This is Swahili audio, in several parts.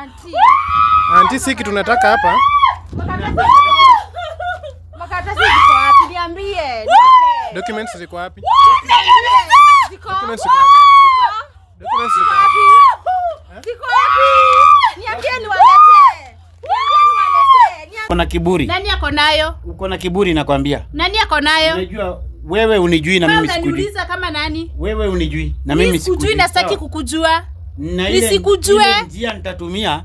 Auntie siki tunataka hapa. Makaratasi ziko wapi? Niambie. Documents ziko wapi? Documents ziko wapi? Documents ziko wapi? Ziko wapi? Niambie niwaletee. Uko na kiburi. Nani ako nayo? Uko na kiburi nakwambia. Nani ako nayo? Unajua wewe unijui na mimi sikujui. Unaniuliza kama nani? Wewe unijui na mimi sikujui. Na sitaki kukujua. Nisikujue. Njia nitatumia.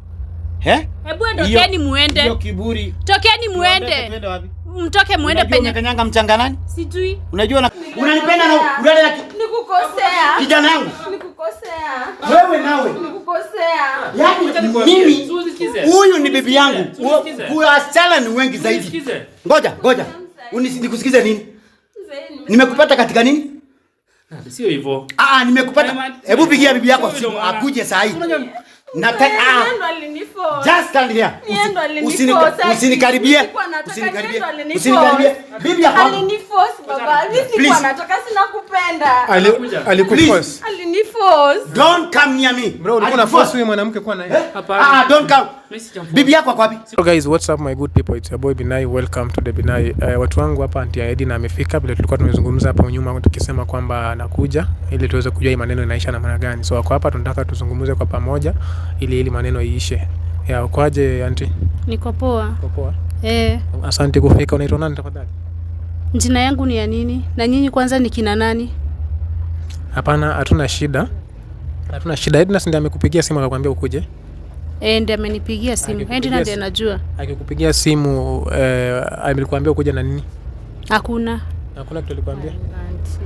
Hebu ondokeni muende. Hiyo kiburi. Tokeni muende. Twende wapi? Mtoke muende penye. Unakanyanga mchanga nani? Sijui. Unajua unanipenda na ulale na nikukosea. Kijana yangu. Nikukosea. Wewe nawe. Nikukosea. Yaani mimi huyu ni bibi yangu. Wasichana ni wengi zaidi. Ngoja. Nikusikize nini? Nimekupata katika nini? Sio hivyo. Nimekupata. Hebu pigia bibi yako simu akuje saa hii. Nataka just stand here. Usinikaribie. Bibi yako aliniforce baba. Mimi nataka sina kupenda. Alikuforce. Aliniforce. Don't come near me. Bro, ulikuwa na force huyu mwanamke kwa naye. Don't come. Bibi yako kwa wapi? So guys, what's up my good people? It's your boy Binai. Welcome to the Binai. Watu wangu hapa Auntie Edina amefika bila tulikuwa tumezungumza hapo nyuma tukisema kwamba anakuja ili tuweze kujua hii maneno inaisha namna gani. So wako hapa tunataka tuzungumze kwa pamoja ili maneno iishe. Ukoaje Auntie? Niko poa. Uko poa? Asante kufika. Unaitwa nani tafadhali? Jina yangu ni ya nini? Na nyinyi kwanza ni kina nani? Hapana, hatuna shida. Edina ndiye amekupigia simu akakwambia ukuje? Ndiye amenipigia simu. Edina ndiye anajua. Akikupigia simu amekuambia ukuje na nini? Hakuna kitu alikwambia?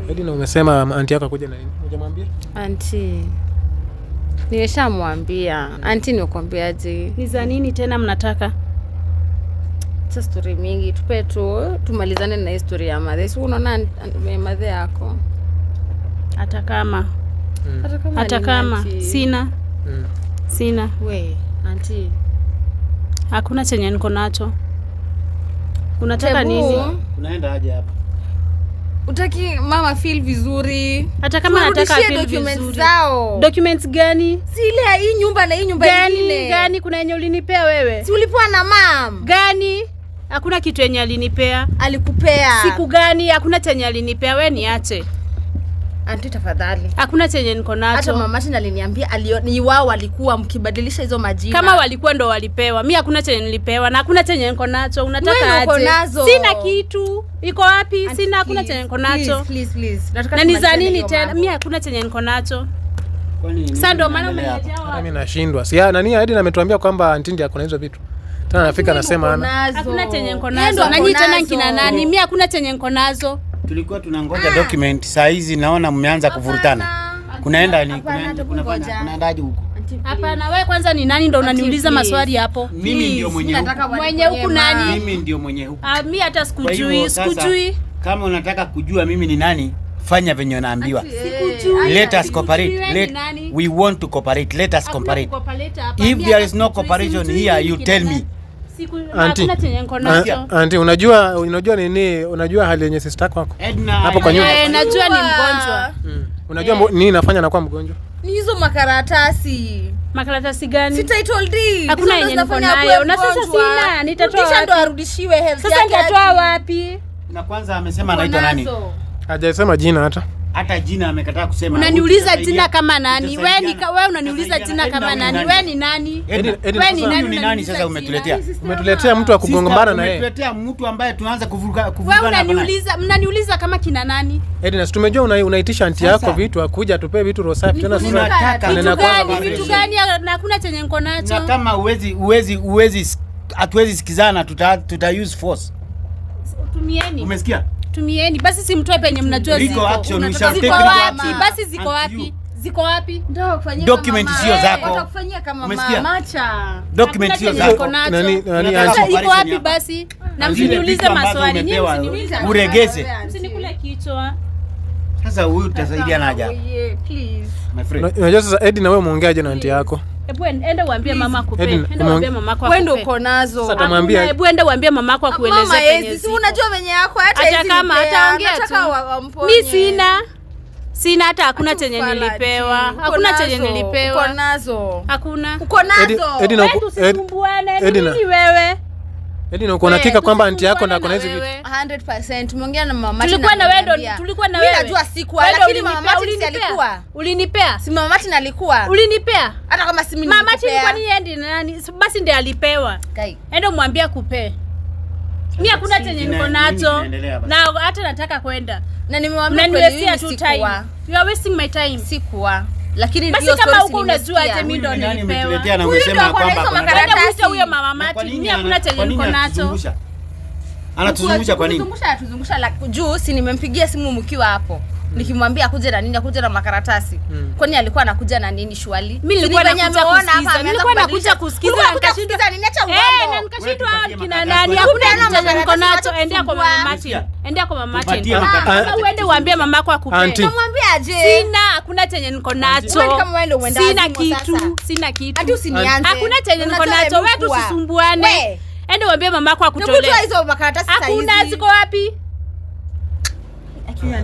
Edina umesema auntie yako akuje na nini? Hujamwambia? Auntie. Nimeshamwambia. Auntie nikwambiaje? Ni za nini tena mnataka? Sasa story mingi tupe tu tumalizane na history ya madhe. Si unaona madhe yako. Hata kama sina. Sina. We, auntie. Hakuna chenye niko nacho. Unataka nini? Unaenda aje hapa? Utaki mama feel vizuri. Hata kama nataka feel vizuri. Documents gani? Si ile ya hii nyumba na hii nyumba nyingine. Gani kuna yenye ulinipea wewe? Si ulipewa na mam. Gani? Hakuna kitu yenye alinipea. Alikupea. Siku gani? Hakuna chenye alinipea, wewe niache. Auntie tafadhali. Hakuna chenye niko nacho. Hata mama Shina aliniambia ni wao walikuwa mkibadilisha hizo majina. Kama walikuwa ndo walipewa. Mimi hakuna chenye nilipewa na hakuna chenye niko nacho. Unataka aje? Sina kitu. Iko wapi? Auntie, sina hakuna chenye niko nacho. Please. Na ni za nini tena? Mimi hakuna chenye niko nacho. Sasa ndo maana umeniletea. Mimi nashindwa. Si nani Edina ametuambia kwamba auntie ndiye akona hizo vitu. Tena nafika nasema hakuna chenye niko nazo. Na nyinyi tena kina nani? Mimi hakuna chenye niko nazo. Tulikuwa tunangoja document. Saa hizi naona mmeanza kuvurutana. Kunaendaje huko? Hapana, wewe kwanza ni nani ndo unaniuliza maswali hapo? Mimi ndio mwenye huku nani? Mimi ndio mwenye huku. Mimi hata sikujui. Kama unataka kujua mimi ni nani, fanya venye unaambiwa. Let us cooperate. We want to cooperate. Let us cooperate. If there is no cooperation here, you tell me. Auntie, unajua nini? Unajua hali yenye sister wako hapo kwa nyumba? Najua ni mgonjwa. Unajua nini nafanya na kwa mgonjwa? Ni hizo makaratasi. Makaratasi gani? Si title deed. Hakuna yenye niko nayo. Na sasa sina, nitatoa wapi? Kisha ndo arudishiwe health yake. Sasa nitatoa wapi? Na kwanza amesema anaitwa nani? Hajasema jina hata jina amekataa kusema. Unaniuliza jina kama nani? Wewe unaniuliza jina kama nani? Wewe ni nani? Wewe ni nani sasa umetuletea? Umetuletea mtu wa kugongombana na yeye. Umetuletea mtu ambaye tunaanza kuvurugana. Wewe mnaniuliza kama kina nani? Edina, tumejua unaitisha auntie yako vitu akuja tupe vitu rosafi tena vitu gani na hakuna chenye niko nacho. Na kama hatuwezi sikizana tuta use force. Tumieni. Umesikia? Tumieni basi simtoe penye mnajua ziko action. Ziko wapi? Basi ziko wapi? Ziko wapi? Ndio kufanyia document sio zako. Watakufanyia kama mama. Document sio zako. Nani iko wapi basi? Na msiniulize maswali nyinyi, msiniulize. Uregeze. Msinikule kichwa. Sasa huyu tutasaidiana aje? Please. My friend. Unajua sasa Edina wewe muongeaje na auntie yako? Hebu enda uambie mama akupe. Enda uambie mama yako akupe. Wewe ndio uko nazo. Sasa tamwambia. Hebu enda uambie mama yako akueleze penye. Si unajua venye yako hata hizi. Kama ataongea tu. Mimi Sina hata hakuna chenye nilipewa. Hakuna chenye nilipewa. Uko nazo. Hakuna. Uko nazo. Wewe tusisumbuane. Nini wewe? Edina uko hakika kwamba anti yako na kuna hizi vitu? 100%. Tumeongea na mama Mati. Tulikuwa na wewe. Mimi najua sikuwa lakini mama Mati alikuwa. Ulinipea? Si mama Mati alikuwa. Ulinipea? Hata kama si mimi nilipea. Mama Mati kwa nini endi nani? Basi ndiye alipewa. Enda mwambie akupe. Mimi hakuna chenye niko nacho. Na hata nataka kwenda. Na nimemwambia kweli sikuwa. You are wasting my time. Sikuwa. Lakini ndio story kama uko unajua ate mimi ndo nilipewa. Na umesema kwamba makaratasi huyo mama Mati. Mimi hakuna chenye niko nacho. Anatuzungusha kwa nini? Atuzungusha juu si nimempigia simu mkiwa hapo. Nikimwambia akuje na nini, akuje na makaratasi. Kwani alikuwa anakuja na nini shwali? Mimi nilikuwa nakuja kusikiza nikashindwa nini acha uongo. Na nikashindwa kina nani? Hakuna chenye niko nacho. Endea kwa mama Mati. Endea kwa mama Mati. Sasa uende uambie mamako akupe. Namwambia aje? Sina, hakuna chenye niko nacho. Sina kitu, sina kitu. Hadi usinianze. Hakuna chenye niko nacho. Wewe tusisumbuane. Ende uambie mamako akutolee. Nikutoa hizo makaratasi sasa hizi. Hakuna, ziko wapi?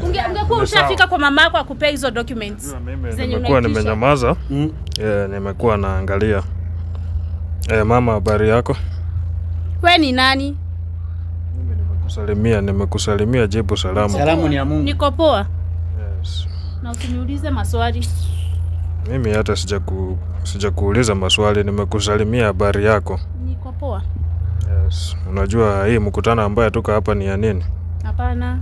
Ungekuwa ushafika kwa mamako akupea hizo documents. Mimi nimekuwa nimenyamaza. Nimekuwa naangalia. Mama, habari yako? Wewe ni nani? Mimi nimekusalimia jibu salamu. Salamu ni ya Mungu. Niko poa. Yes. Na usiniulize maswali. Mimi hata sijakuuliza maswali, nimekusalimia habari yako. Niko poa. Yes. Unajua hii mkutano ambayo tuko hapa ni ya nini? Hapana.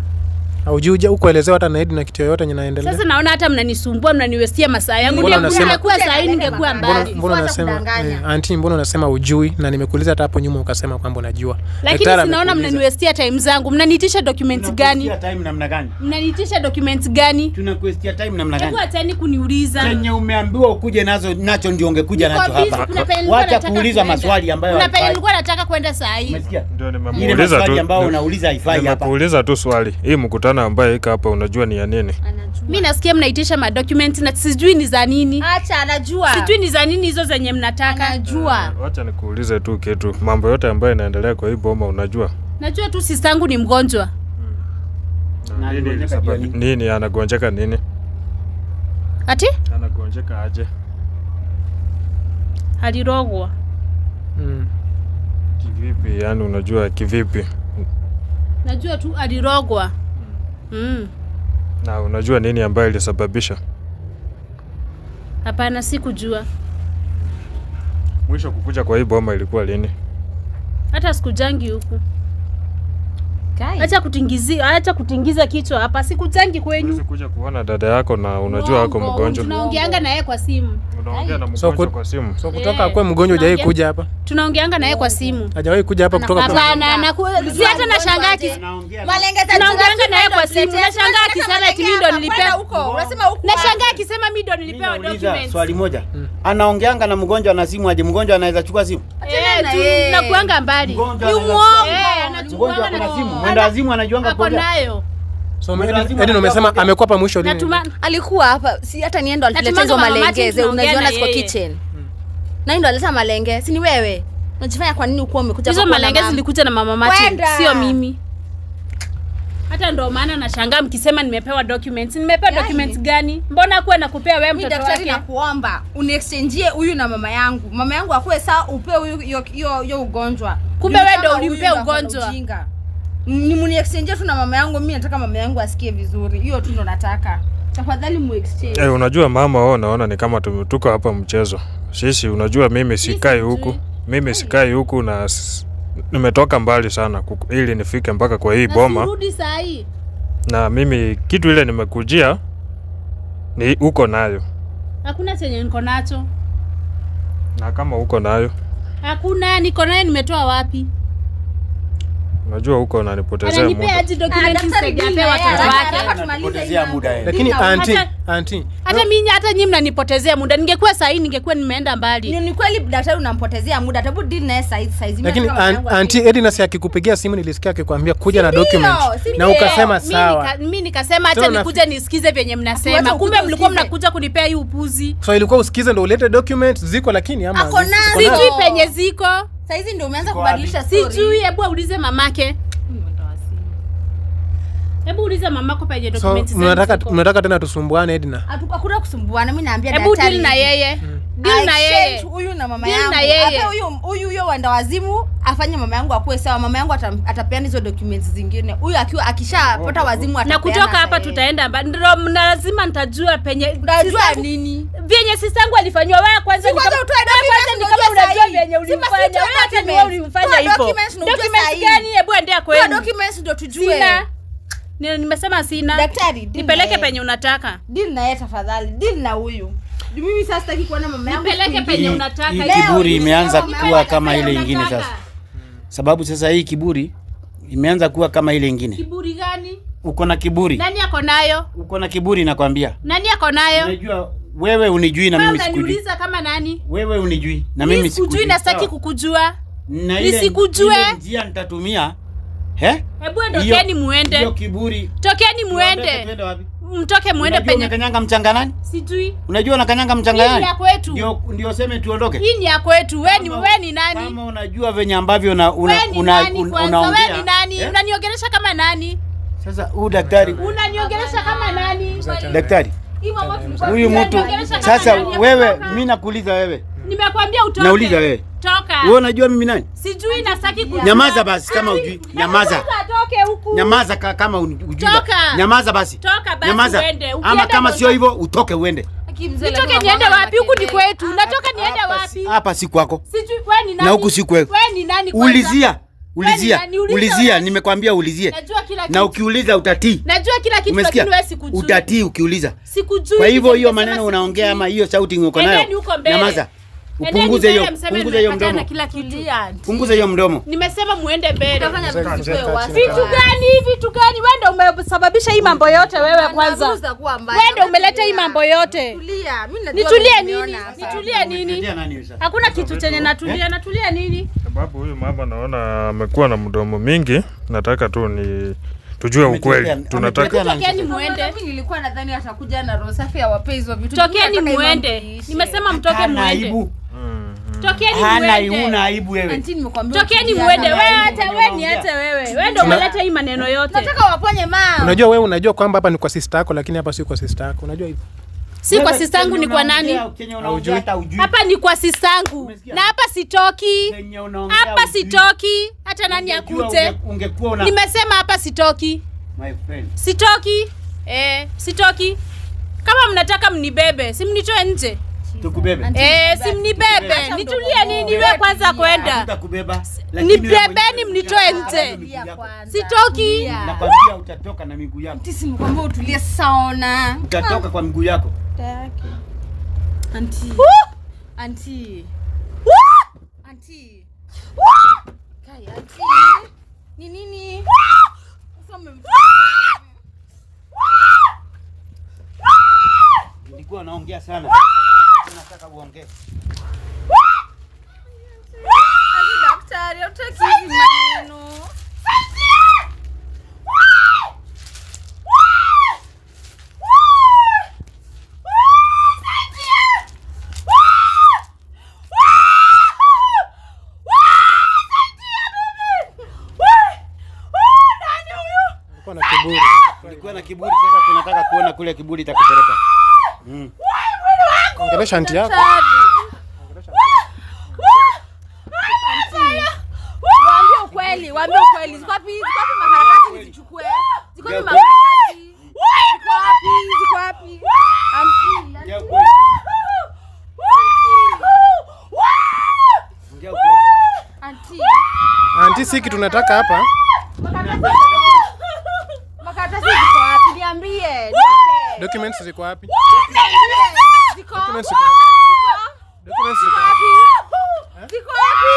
Haujuja huko elezewa hata na Edi na kitu yoyote inaendelea. Sasa naona hata mnanisumbua, mnaniwestia masaa yangu. Ningekuwa saa hii ningekuwa mbali. Mbona unasema auntie, mbona unasema ujui na nimekuuliza hata hapo nyuma ukasema kwamba unajua. Lakini sinaona mnaniwestia time zangu. Mnaniitisha documents gani? Tunakuestia time namna gani? Mnaniitisha documents gani? Tunakuestia time namna gani? Hebu acheni kuniuliza. Chenye umeambiwa ukuje nacho ndio ungekuja nacho hapa. Wacha kuuliza maswali ambayo kuna pale nilikuwa nataka kwenda saa hii. Umesikia? Ndio nimemuuliza tu. Ambao unauliza haifai hapa. Nimekuuliza tu swali. Hii mkutano ambayo iko hapa unajua ni ya nini? Mimi nasikia mnaitisha ma documents na sijui ni za nini. Acha anajua. Sijui ni za nini hizo zenye mnataka. Anajua. Acha nikuulize tu kitu. Mambo yote ambayo inaendelea kwa hii boma unajua? Najua tu sister yangu ni mgonjwa. Nini anagonjeka nini? Ati? Anagonjeka aje? Alirogwa. Kivipi? Yani unajua kivipi? Najua tu alirogwa. Na unajua nini ambayo ilisababisha? Hapana, sikujua. Mwisho kukuja kwa hii boma ilikuwa lini? Hata sikujangi huku. Acha kutingiza kichwa hapa. Sikujangi kwenyu. Sikuja kuona dada yako na unajua yako mgonjwa. Tunaongeanga na yeye kwa simu. Unaongea na mgonjwa kwa simu. So kutoka kwa mgonjwa hujai kuja hapa? Tunaongeanga na yeye kwa simu. Hajawahi kuja hapa kutoka kwa. Hapana, si hata nashangaa tunaongeanga na yeye kwa simu. Nashangaa akisema eti mimi ndo nilipewa. Unasema huko. Nashangaa akisema mimi ndo nilipewa documents. Swali moja. Anaongeanga na mgonjwa na simu aje? Mgonjwa anaweza chukua simu? Tunakuanga mbali. Ni muongo. Mgonjwa ana simu. Mwenda azimu anajuanga kwa nayo. So Edi umesema amekuwa hapa mwisho lini? Alikuwa hapa, si hata niendo alituletezo malengeze, unaziona kwa kitchen. Na ndo aleta malenge, si ni wewe? Unajifanya kwa nini uko umekuja hapa? Hizo malenge zilikuja na mama Mati, sio mimi. Hata ndo maana nashangaa mkisema nimepewa documents. Nimepewa documents gani? Mbona akuwe nakupea wewe mtoto wake? Daktari nakuomba uniexchange huyu na mama yangu. Mama yangu akuwe saa upe huyu hiyo ugonjwa. Kumbe wewe ndo ulimpea ugonjwa. Ni muni-exchange tu na mama yangu. Mimi nataka mama yangu asikie vizuri. Hiyo tu ndo nataka. Tafadhali mu-exchange. Unajua mama, wewe unaona ni kama tuko hapa mchezo. Sisi unajua mimi sikai huku. Mimi sikai huku na nimetoka mbali sana ili nifike mpaka kwa hii boma. Narudi saa hii. Na mimi kitu ile nimekujia ni uko nayo. Hakuna chenye niko nacho. Na kama uko nayo? Hakuna, niko nayo nimetoa wapi? Unajua huko unanipotezea muda. Ananipea aje documents nisaidia watoto wake. Tunapotezea muda. Lakini auntie. Hata nyinyi mnanipotezea muda. Ningekuwa saa hii ningekuwa nimeenda mbali. Ni kweli daktari unampotezea muda. Tabu deal naye size. Lakini auntie Edina si akikupigia simu nilisikia akikwambia kuja na documents. Na ukasema sawa. Mimi nikasema acha nikuje nisikize venye mnasema. Kumbe mlikuwa mnakuja kunipea hii upuzi. So ilikuwa usikize ndio ulete documents ziko lakini ama sijui penye ziko. Saizi ndio umeanza kubadilisha story. Sijui, hebu aulize mamake. Hebu uliza mamako penye documents. So mnataka tena tusumbuane Edna? Hakuna kusumbuana, mimi naambia daktari. Hebu deal na yeye. Deal na yeye. Huyu na mama yangu. Hata huyu wanda wazimu afanye mama yangu akue sawa. Mama yangu atapeana hizo documents zingine. Huyu akiwa akishapata wazimu atapeana. Na kutoka hapa tutaenda ndio lazima nitajua penye. Unajua nini? Vyenye sistangu alifanywa wewe kwanza ni kama unajua vyenye ulifanya. Hata ni wewe ulimfanya hivyo. Documents gani? Hebu endea kwenu. Documents ndio tujue. Nimesema sina. Daktari, nipeleke penye unataka. Deal na yeye tafadhali. Deal na huyu. Mimi sasa sitaki kuona mama yangu. Nipeleke penye unataka. Hii kiburi imeanza kuwa kama ile nyingine sasa. Sababu sasa hii kiburi imeanza kuwa kama ile nyingine. Kiburi gani? Uko na kiburi. Nani ako nayo? Uko na kiburi nakwambia. Nani ako nayo? Unajua wewe unijui na mimi sikujui. Unaniuliza kama nani? Wewe unijui na mimi sikujui. Sikujui na sitaki kukujua. Nisikujue. Njia nitatumia. Hebu ondokeni muende. Hiyo kiburi. Tokeni muende. Tuende wapi? Mtoke muende penye. Unakanyanga mchanga nani? Sijui. Unajua unakanyanga mchanga nani? Hii ni ya kwetu. Ndio sema tuondoke. Hii ni ya kwetu. Wewe ni nani? Kama unajua venye ambavyo unaongea. Wewe ni nani? Unaniongelesha kama nani? Sasa huyu daktari. Unaniongelesha kama nani? Daktari. Huyu mtu. Sasa wewe mimi nakuuliza wewe. Nimekwambia utoke. Nauliza wewe. Toka. Wewe unajua mimi nani? Sijui na sitaki kujua. Nyamaza basi kama hujui. Nyamaza. Toke huku. Nyamaza kama hujui. Nyamaza basi. Toka basi uende. Ama kama sio hivyo utoke uende. Nitoke niende wapi? Huku ni kwetu. Natoka niende wapi? Hapa si kwako. Sijui wewe ni nani? Na huku si kwako. Wewe ni nani kwanza? Ulizia, nimekwambia ulizie. Najua kila kitu. Na ukiuliza utatii. Najua kila kitu lakini wewe sikujui. Utatii ukiuliza. Sikujui. Kwa hivyo hiyo maneno unaongea ama hiyo sauti uko nayo. Nyamaza. Punguza hiyo mdomo. Punguza hiyo mdomo. Nimesema muende mbele. Utafanya vitu wapi? Vitu gani? Wewe ndio umesababisha hii mambo yote wewe kwanza. Wewe ndio umeleta hii mambo yote. Tulia. Mimi najua. Nitulie nini? Hakuna kitu chenye natulia. Natulia nini? Sababu huyu mama naona amekuwa na mdomo mingi. Nataka tu ni tujue ukweli. Tunataka tokeni muende. Mimi nilikuwa nadhani atakuja na roho safi awapee hizo vitu. Tokeni muende. Nimesema mtoke muende. Tokeni muende. Hana aibu wewe. Auntie nimekwambia. Tokeni muende. Wewe hata wewe ni hata wewe. Wewe ndio umeleta hii maneno yote. Nataka waponye mama. Unajua wewe unajua kwamba hapa ni kwa sister yako lakini hapa si kwa sister yako. Unajua hivyo? Si kwa sistangu ni kwa nani? Hapa ni kwa sistangu. Na hapa sitoki. Hapa sitoki. Hata nani akute. Nimesema hapa sitoki. My friend. Sitoki. Sitoki. Kama mnataka mnibebe, si mnitoe nje. Tukubebe. Si mnibebe. Nitulie nini wewe kwanza kwenda? Tutakubeba. Nibebeni mnitoe nje. Sitoki. Nakwambia utatoka na miguu yako. Tisi nikwambia utulie sana. Utatoka kwa miguu yako. Auntie. Auntie. Auntie. Kai auntie. Ni nini? Nilikuwa naongea sana. Nataka uongee. Daktari, utaki maneno. Ulikuwa na kiburi sasa tunataka kuona kule kiburi itakupeleka. Ongelesha auntie yako. Waambie ukweli. Ziko wapi makaratasi nizichukue? Ziko wapi makaratasi? Ziko wapi? Auntie. Auntie si kitu tunataka hapa. Makaratasi ziko wapi? Niambie. Documents ziko wapi? Ziko Documents ziko wapi? Documents ziko wapi? Ziko wapi?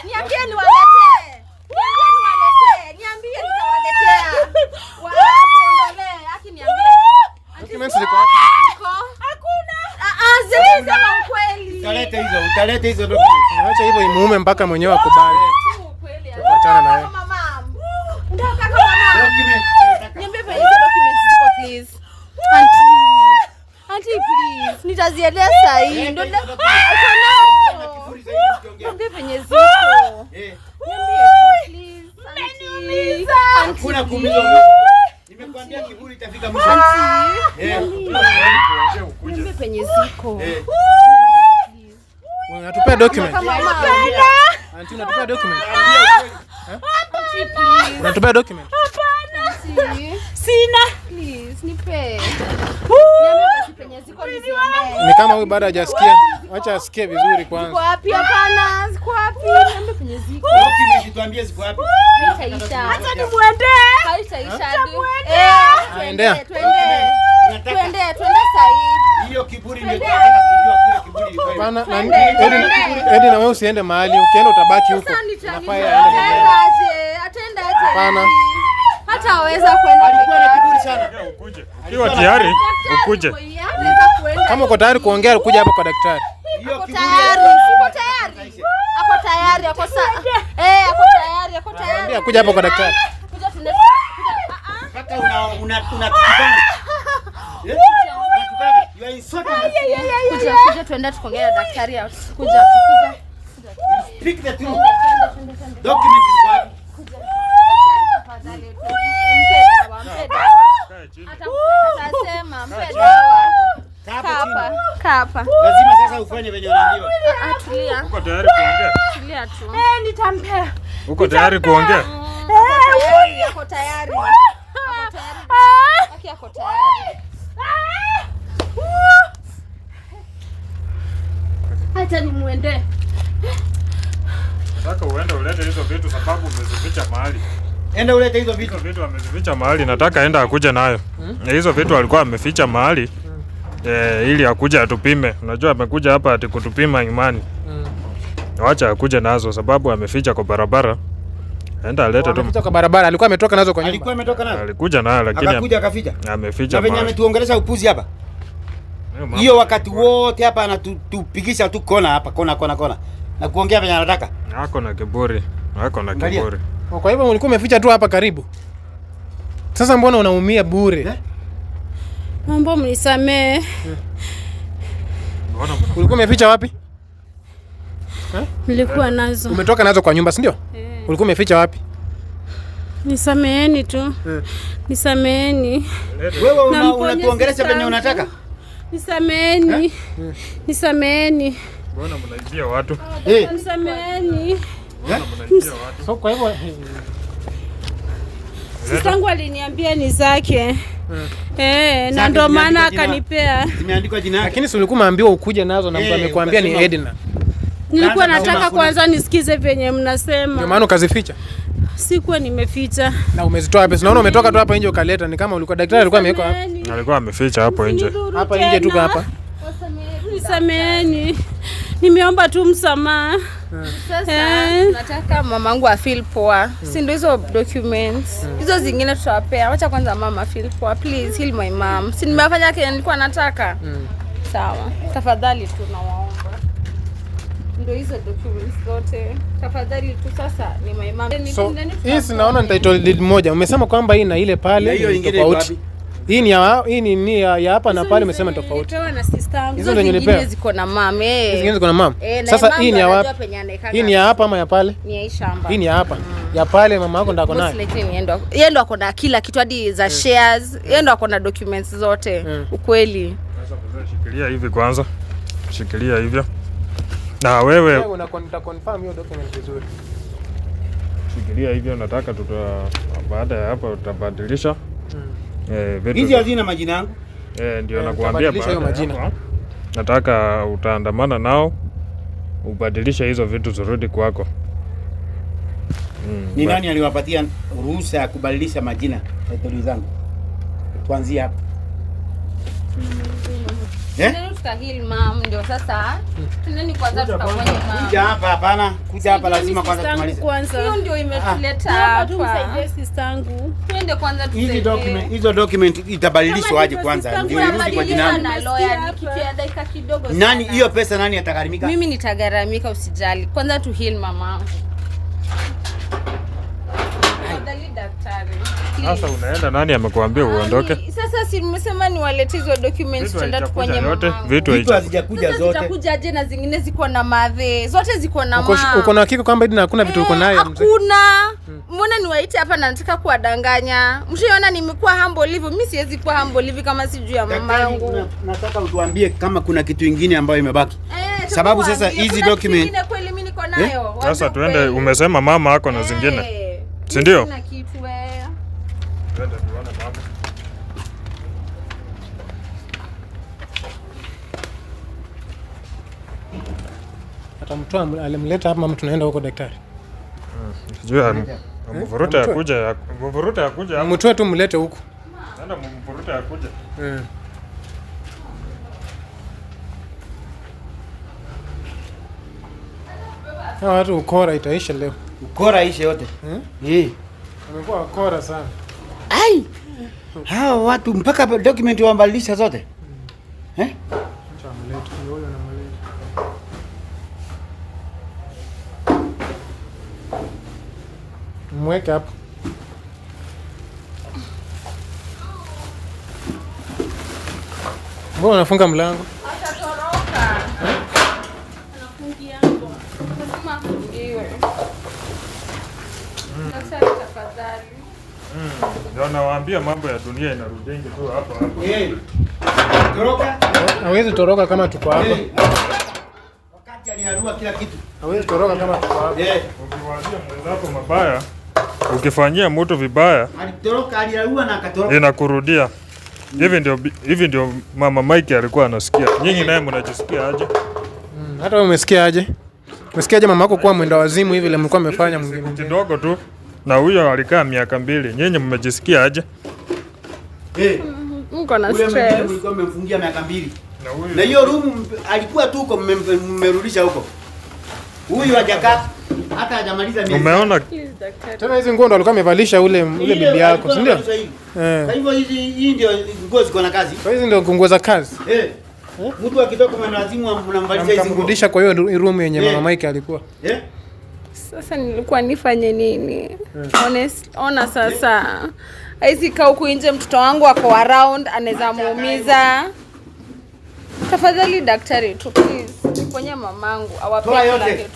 Niambie niwaletee. Niambie nitawaletea. Waondolee. Haki niambie. Documents ziko wapi? Ziko? Hakuna. Ziko ukweli. Utalete hizo documents. Unaacha hivyo imuume mpaka mwenyewe akubali. Tuachana na yeye. Niambie hizo documents ziko please. Auntie please. Nitazieleza sasa hivi. Ndio niambie penye ziko. Niambie please. Hakuna kuumiza. unatupea document. Auntie, unatupea document. Unatupea document. Hapana. Sina. Please, nipe. Ni kama huyu bado hajasikia. Acha asikie vizuri kwanza. Ziko wapi? Hapana, ziko wapi? Niambie penye ziko. Document tuambie ziko wapi? Haitaisha. Acha nimuende. Haitaisha. Endea. Twende sahi. Hiyo kiburi ndio tunataka kujua kile kiburi ilikuwa. Hapana, Edi na wewe usiende mahali, ukienda utabaki huko. Unafaa aende. Atendaje? Hapana. Hata haweza kwenda. Alikuwa na kiburi sana. Ukuje. Ukiwa tayari, ukuje. Kama uko tayari kuongea, kuja hapo kwa daktari. Hiyo kiburi. Ako tayari. Ako tayari. Mwambie kuja hapo kwa daktari. Kuja tuende. Mpaka unatukana. You are insulting us. Kuja tuende tukaongea na daktari. Kuja. Speak the truth. Document is what? Mpe dawa. Atasema mpe dawa. Kapa. Lazima sasa ufanye venye unaambiwa. Tulia. Uko tayari kuongea? Tulia tu. Nitampea. Uko tayari kuongea? Ako tayari. Ako tayari. Acha nimuende. Nataka uende ulete hizo vitu sababu umezificha mahali. Enda ulete hizo vitu. Hizo vitu amezificha mahali, nataka enda akuje nayo. Hizo vitu alikuwa ameficha mahali. Ili akuje atupime. Unajua amekuja hapa ati kutupima imani. Wacha akuje nazo sababu ameficha kwa barabara. Enda alete tu. Ameficha kwa barabara, alikuwa ametoka nazo kwa nyumba. Alikuwa ametoka nayo. Alikuja nayo lakini Akakuja akaficha. ameficha Na venye mahali. ametuongelesha upuzi hapa. Hiyo wakati wote hapa anatupigisha tu kona hapa, kona. Na kuongea venye anataka. Hako na kiburi. Kwa hivyo ulikuwa umeficha tu hapa karibu. Sasa mbona unaumia bure? Mambo mnisamee. Ulikuwa umeficha wapi? Nilikuwa nazo. Umetoka nazo kwa nyumba, si ndio? Ulikuwa umeficha wapi? Nisameeni tu. Nisameeni. Wewe unatuongelesha venye unataka? Nisameeni. Nisameeni. Mbona mnaibia watu? Nisameeni. Mbona mnaibia watu? So kwa hivyo Sistangu aliniambia ni zake. Na ndio maana akanipea. Zimeandikwa jina yake. lakini si ulikuwa umeambiwa ukuje nazo na mtu amekwambia ni Edna. Nilikuwa nataka kwanza nisikize venye Ndio mnasema. maana ukazificha. Sikuwa nimeficha. Na umezitoa hapa. Unaona umetoka tu hapa nje ukaleta, ni kama ulikuwa daktari alikuwa ameweka hapa. Alikuwa ameficha hapo nje. Hapa nje tu hapa. Nisameeni. Nimeomba tu msamaha. Sasa nataka mamangu afeel poa. Si ndio hizo documents. Hizo zingine tutawapea. Wacha kwanza mama feel poa. Please heal my mom. Si nimefanya kile nilikuwa nataka. Sawa. Tafadhali tu nawaomba. Ndio hizo documents zote. Tafadhali tu sasa ni my mom. So hii sinaona ni title deed moja. Umesema kwamba hii na ile pale hiyo ni ingine tofauti. Hii ni ya hapa na pale umesema tofauti. Nilipewa na sistangu. Hizo ndio nilipewa. Ziko na mom. Zingine ziko na mama. Sasa hii ni ya wapi? Hii ni ya hapa ama ya pale? Ni ya shamba. Hii ni ya hapa. Ya pale mama yako ndako nayo. Yeye ndo ako na kila kitu hadi za shares. Yeye ndo ako na documents zote. Ukweli. Sasa shikilia hivi kwanza. Shikilia hivyo. Na wewe confirm hiyo document vizuri. Shikilia hivyo, nataka baada ya hapa utabadilisha. Hizi hazina majina yangu. Ndio nakuambia hiyo majina. Hapa, nataka utaandamana nao ubadilisha hizo vitu zirudi kwako. Ni nani aliwapatia ruhusa ya kubadilisha majina title zangu? Tuanzie hapa. Tukahili mom ndio sasa. Tuneni kwanza tukafanye mom. Kuja hapa hapana. Kuja hapa lazima kwanza tumalize. Hiyo ndio imetuleta hapa. hapa. Sistangu. Twende kwanza Hizo document itabadilishwa aje kwanza ndio irudi kwa jina langu. na lawyer ni kitu ya dakika kidogo sana. Nani hiyo pesa nani atagharamika? Mimi nitagharamika, usijali. Kwanza tu heal mama. Tafadhali daktari. Sasa unaenda, nani amekuambia uondoke? Sasa si nimesema niwalete hizo documents tenda tukwenye mama. Vitu hazijakuja zote. Zitakuja je na zingine ziko na madhe. Zote ziko na mama. Uko na hakika kwamba Edna hakuna vitu uko nayo mzee? Hakuna. Mbona niwaite hapa na nataka kuwadanganya? Mshiona nimekuwa humble hivi. Mimi siwezi kuwa humble hivi kama si juu ya mama yangu. Nataka utuambie kama kuna kitu kingine ambayo imebaki. Sababu sasa hizi document kweli mimi niko nayo. Sasa tuende, umesema mama yako na zingine. Si ndio? Sina kitu wewe. Twende tuone mama. Atamtoa alimleta hapa mama, tunaenda huko daktari. Sijui mvuruta yakuja, mvuruta yakuja. Mtoe tu mlete huko. Nenda mvuruta yakuja. Hawa watu ukora itaisha leo. ukora ishe yote. Wamekuwa wakora sana. Ai. Hao watu mpaka document wambadilisha zote. Acha mlete huyo na mlete. Mweke hapo. Mbona unafunga mlango? Atatoroka. Anafungia hapo. Lazima afungiwe. Daktari tafadhali. Ndio nawaambia mambo ya dunia inarudingi tu hapa hapa. Toroka. Hawezi toroka kama tuko hapa. Wakati alinarua kila kitu. Hawezi toroka kama tuko hapa. Ukiwaambia mwenzako mabaya, ukifanyia mtu vibaya, Alitoroka, alirua na akatoroka. inakurudia. Hivi ndio Mama Mike alikuwa anasikia. Nyinyi naye mnajisikia aje? Hata wewe umesikia aje? Umesikia aje mama yako kuwa mwenda wazimu hivi ile mlikuwa mmefanya mwingine? Kidogo tu. Na huyo alikaa miaka 2. Nyinyi mmejisikia aje? Mko na Ule stress. mwingine mlikuwa mmemfungia miaka 2. Na hiyo room alikuwa tu huko, mmerudisha huko. Huyu hajakaa hata hajamaliza miezi. Umeona? Tena hizi nguo ndo alikuwa amevalisha ule bibi yako, si ndio? Kwa hivyo hii ndio nguo ziko na kazi. Kwa hizi ndio nguo za kazi. Mtu akitoka mwanalazimu mnamvalisha hizi nguo. Mkamrudisha kwa hiyo room yenye Mama Mike alikuwa. Sasa nilikuwa nifanye nini? Ona sasa. Haisi kaa huku nje, mtoto wangu ako around, anaweza muumiza. Tafadhali daktari tu please. Niponye mamangu, awape kila kitu.